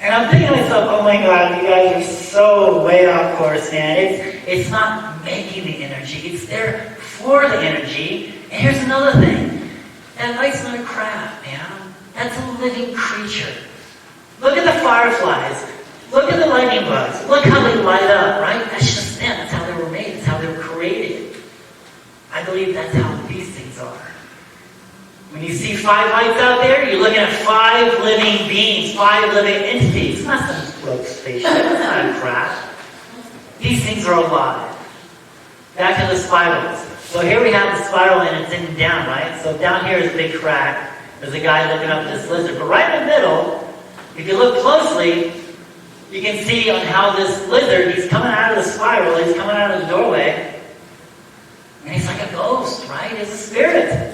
And I'm thinking to myself, oh my God, you guys are so way off course, man. It's not making the energy, it's there for the energy. And here's another thing. That light's not a craft, man. That's a living creature. Look at the fireflies. Look at the lightning bugs. Look how they light up, right? That's just them. That's how they were made. That's how they were created. I believe that's how these things are. When you see 5 lights out there, you're looking at 5 living beings, 5 living entities. It's not some rogue spaceship. It's not a craft. These things are alive. Back to the spirals. So here we have the spiral and it's in down, right? So down here is a big crack. There's a guy looking up at this lizard. But right in the middle, if you look closely, you can see on how this lizard, he's coming out of the spiral, he's coming out of the doorway, and he's like a ghost, right? He's a spirit.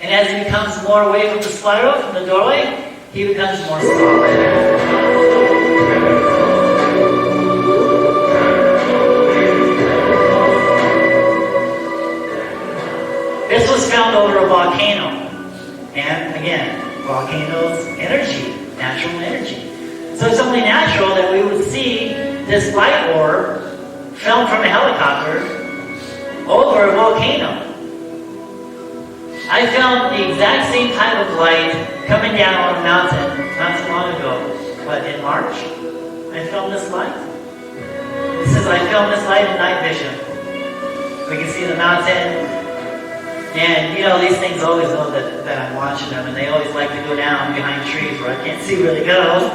And as he becomes more away from the spiral, from the doorway, he becomes more soft. This was found over a volcano. And again, volcanoes, energy, natural energy. So it's only natural that we would see this light orb filmed from a helicopter over a volcano. I found the exact same type of light coming down on a mountain not too long ago. But in March, I filmed this light. It says I filmed this light in night vision. We can see the mountain. And, you know, these things always know that I'm watching them, and they always like to go down behind trees where I can't see where they go.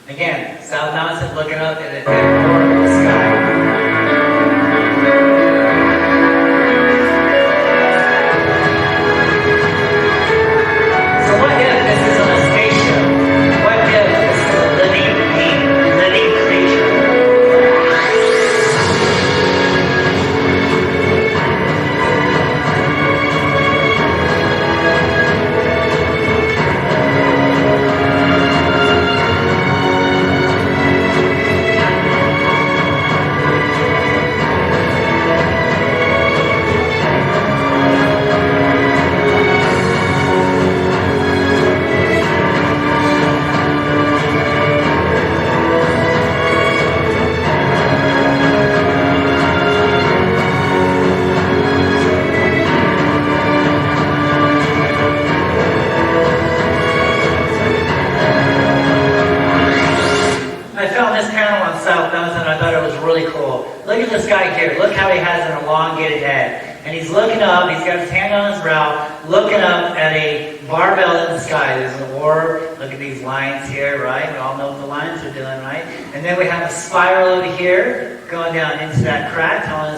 Again, South Mountain looking up at the corner of the sky. So what if this isn't a spaceship? What if this is a living being, living creature? elongated head. And he's looking up, he's got his hand on his brow, looking up at a barbell in the sky. There's an orb. Look at these lines here, right? We all know what the lines are doing, right? And then we have a spiral over here going down into that crack, telling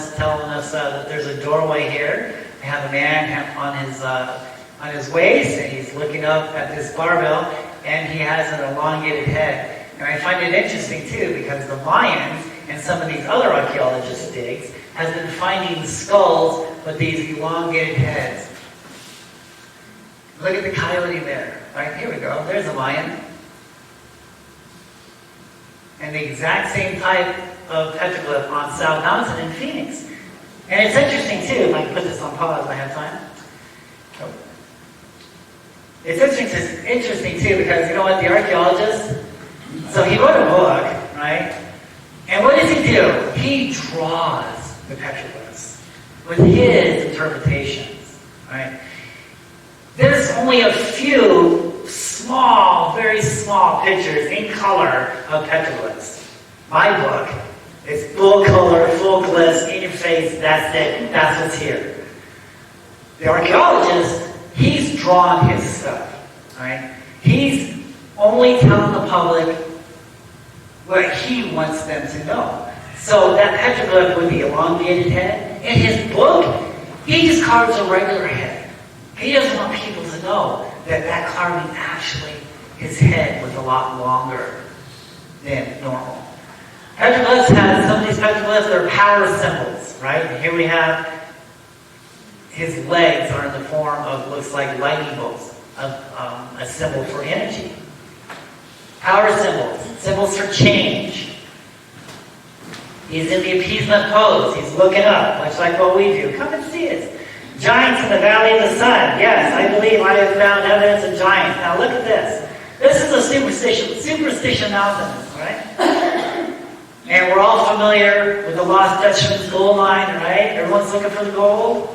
us that there's a doorway here. We have a man on his waist, and he's looking up at this barbell, and he has an elongated head. And I find it interesting, too, because the Mayans and some of these other archaeologist digs has been finding skulls with these elongated heads. Look at the coyote there. Right, here we go. There's a Mayan. And the exact same type of petroglyph on South Mountain in Phoenix. And it's interesting, too. If I can put this on pause, I have time. It's interesting, too, because you know what? The archaeologist, so he wrote a book, right? And what does he do? He draws the petroglyphs with his interpretations, right? There's only a few small, very small pictures in color of petroglyphs. My book is full color, full glyphs, in your face, that's it, that's what's here. The archaeologist, he's drawn his stuff, right? He's only telling the public what he wants them to know. So that petroglyph with the elongated head, in his book, he just carves a regular head. He doesn't want people to know that that carving actually, his head was a lot longer than normal. Petroglyphs have, some of these petroglyphs, they're power symbols, right? And here we have, his legs are in the form of, looks like lightning bolts, a symbol for energy. Power symbols, symbols for change. He's in the appeasement pose. He's looking up, much like what we do. Come and see us. Giants in the Valley of the Sun. Yes, I believe I have found evidence of giants. Now look at this. This is a superstition mountains, right? And we're all familiar with the Lost Dutchman's gold mine, right? Everyone's looking for the gold.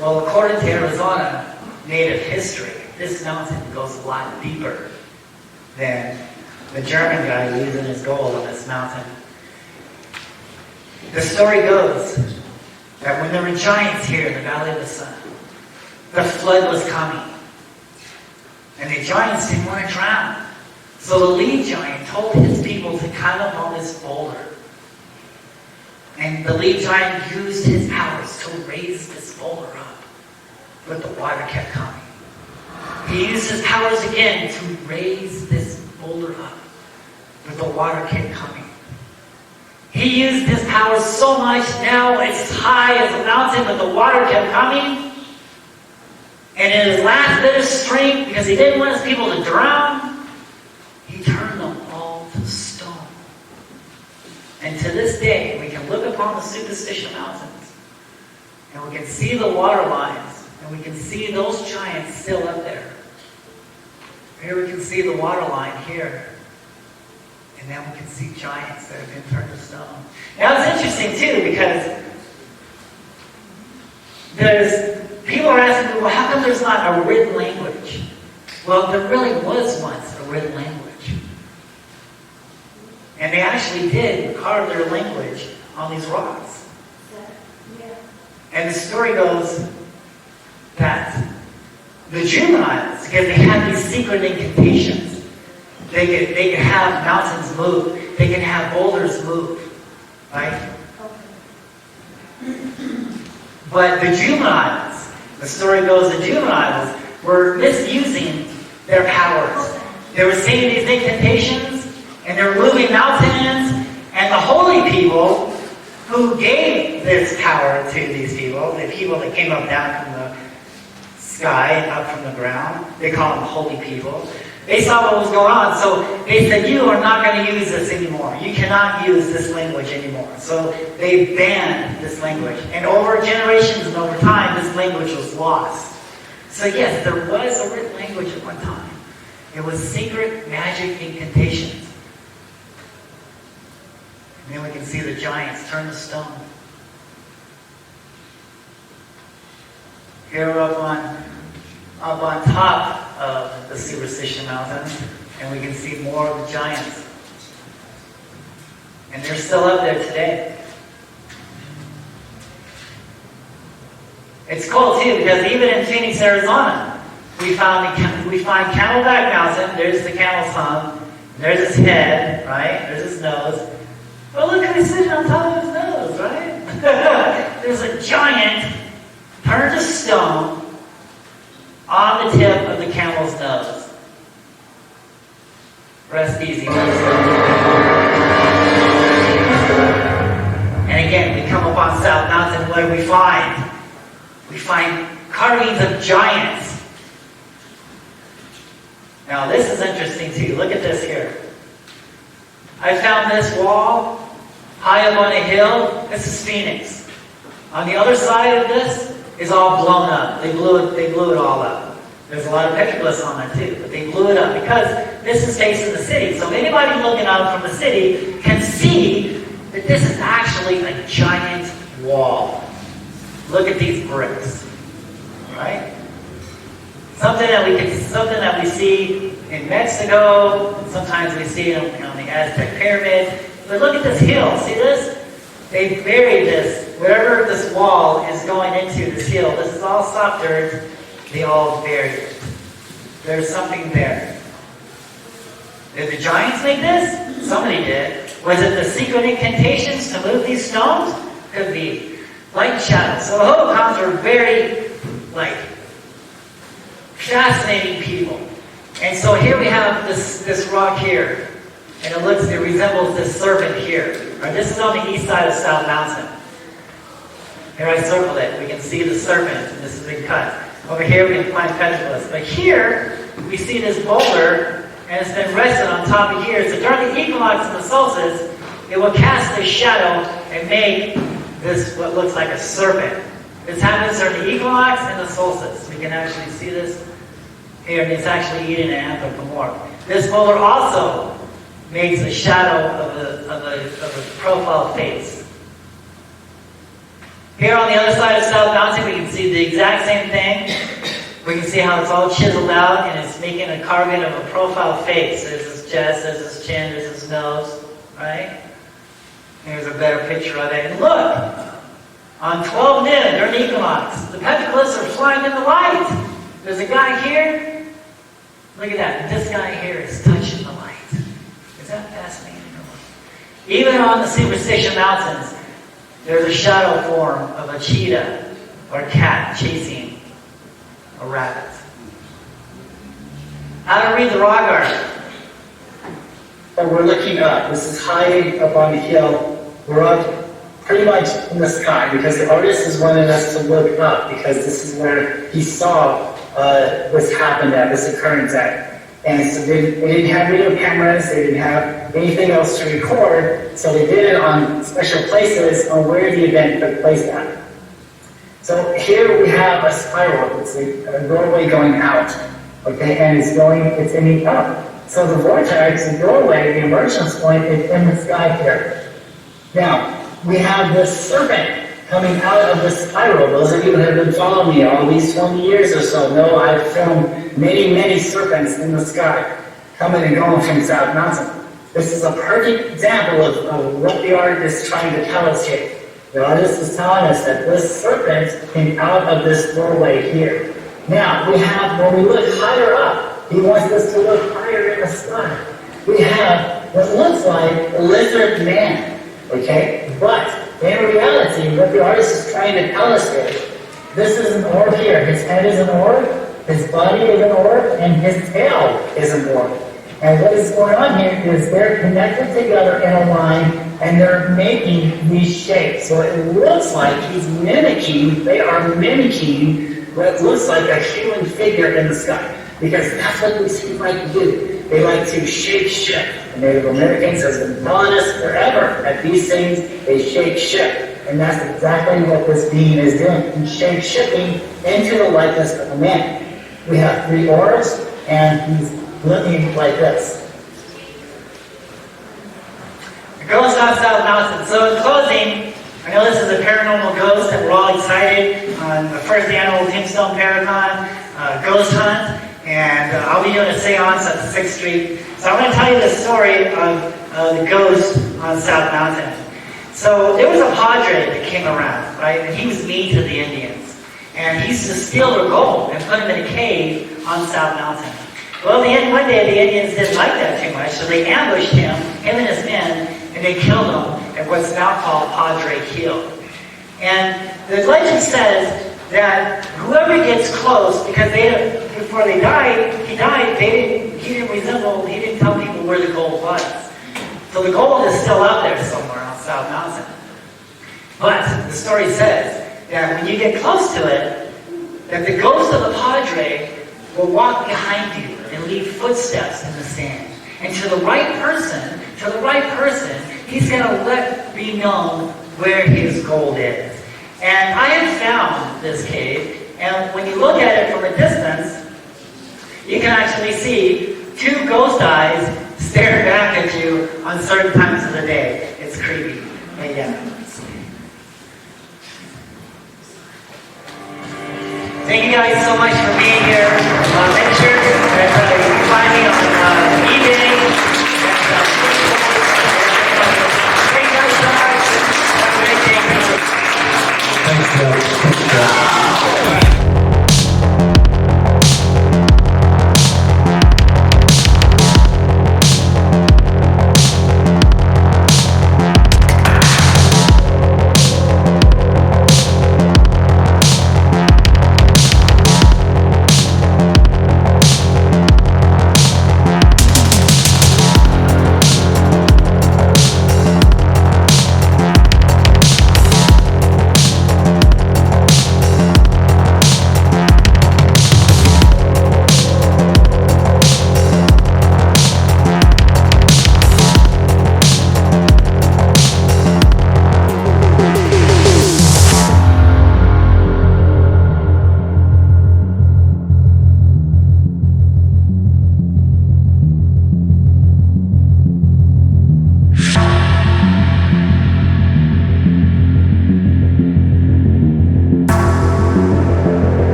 Well, according to Arizona native history, this mountain goes a lot deeper than the German guy losing his gold on this mountain. The story goes that when there were giants here in the Valley of the Sun, the flood was coming. And the giants didn't want to drown. So the lead giant told his people to climb up on this boulder. And the lead giant used his powers to raise this boulder up. But the water kept coming. He used his powers again to raise this boulder up. But the water kept coming. He used his powers so much, now it's as high as a mountain, but the water kept coming. And in his last bit of strength, because he didn't want his people to drown, he turned them all to stone. And to this day, we can look upon the Superstition Mountains, and we can see the water lines, and we can see those giants still up there. Here we can see the water line here. And then we can see giants that have been turned to stone. Now it's interesting too, because people are asking me, well, how come there's not a written language? Well, there really was once a written language. And they actually did carve their language on these rocks. And the story goes that the juveniles, because they had these secret incantations, they could have mountains move. They can have boulders move, right? But the juveniles, the story goes, the juveniles were misusing their powers. They were saying these incantations, and they were moving mountains, and the holy people who gave this power to these people, the people that came up down from the sky, up from the ground, they call them holy people. They saw what was going on, so they said, you are not going to use this anymore. You cannot use this language anymore. So they banned this language. And over generations and over time, this language was lost. So yes, there was a written language at one time. It was secret magic incantations. And then we can see the giants turn to stone. Here we're up on top of the Superstition Mountains, and we can see more of the giants. And they're still up there today. It's cool too because even in Phoenix, Arizona, we find Camelback Mountain. There's the camel's hump. There's his head, right? There's his nose. But look who's sitting on top of his nose, right? There's a giant turned to stone on the tip of the camel's nose. Rest easy. And again, we come up on South Mountain. What do we find? We find carvings of giants. Now this is interesting too. Look at this here. I found this wall high up on a hill. This is Phoenix. On the other side of this is all blown up. They blew it all up. There's a lot of petroglyphs on that too, but they blew it up because this is facing the city. So anybody looking out from the city can see that this is actually a giant wall. Look at these bricks, right? Something that we see in Mexico. Sometimes we see it on the Aztec pyramid. But look at this hill. See this? They buried this. Wherever this wall is going into, this hill, this is all soft dirt. They all buried it. There's something there. Did the giants make this? Somebody did. Was it the secret incantations to move these stones? Could be. Light and shadow. So the Holocaust are very, fascinating people. And so here we have this rock here. And it resembles this serpent here. Right, this is on the east side of South Mountain. Here I circled it. We can see the serpent. And this is a cut. Over here we can find petroglyphs. But here we see this boulder, and it's been rested on top of here. So during the equinox and the solstice, it will cast a shadow and make this what looks like a serpent. This happens during the equinox and the solstice. We can actually see this here, and it's actually eating an anthropomorph. This boulder also makes a shadow of a profile face. Here on the other side of South Mountain, we can see the exact same thing. We can see how it's all chiseled out, and it's making a carving of a profile face. There's his chest, there's his chin, there's his nose, right? Here's a better picture of it. And look, on 12 noon during the equinox, the petroglyphs are flying in the light. There's a guy here. Look at that. This guy here is touching the light. Is that fascinating? Even on the Superstition Mountains, there's a shadow form of a cheetah or a cat chasing a rabbit. How to read the rock art? So we're looking up. This is high up on the hill. We're up pretty much in the sky because the artist is wanting us to look up because this is where he saw this happened at, this occurrence at. And so they didn't have video cameras, they didn't have anything else to record, so they did it on special places on where the event took place at. So here we have a spiral, it's a doorway going out, okay, and it's ending up. So the vortex, the doorway, the emergence point is in the sky here. Now, we have this serpent coming out of the spiral. Those of you who have been following me all these 20 years or so know I've filmed many, many serpents in the sky coming and going from South Mountain. This is a perfect example of what the artist is trying to tell us here. The artist is telling us that this serpent came out of this doorway here. Now, when we look higher up, he wants us to look higher in the sky. We have what looks like a lizard man, okay? But in reality, what the artist is trying to tell us is, this is an orb here. His head is an orb, his body is an orb, and his tail is an orb. And what is going on here is they're connected together in a line, and they're making these shapes. So it looks like they are mimicking what looks like a human figure in the sky. Because that's what these people like to do. They like to shape-shift. The Native Americans have been telling us forever that these things, they shape-shift. And that's exactly what this being is doing. He's shape-shifting into the likeness of a man. We have 3 orbs, and he's looking like this. The ghost on South Mountain. So in closing, I know this is a paranormal ghost, and we're all excited on the first annual Tombstone Paracon ghost hunt. And I'll be doing a seance at 6th Street. So I'm going to tell you the story of the ghost on South Mountain. So there was a padre that came around, right? And he was mean to the Indians. And he used to steal their gold and put them in a cave on South Mountain. Well, one day the Indians didn't like that too much, so they ambushed him and his men, and they killed him at what's now called Padre Hill. And the legend says that whoever gets close, because before he died, he didn't tell people where the gold was. So the gold is still out there somewhere on South Mountain. But the story says that when you get close to it, that the ghost of the Padre will walk behind you and leave footsteps in the sand. And to the right person, he's going to let be known where his gold is. And I have found this cave, and when you look at it from a distance, you can actually see two ghost eyes staring back at you on certain times of the day. It's creepy. But yeah. Thank you guys so much for being here. Make sure that you can find me on eBay. Thank you guys so much. Have a great day. Thanks, Jeff.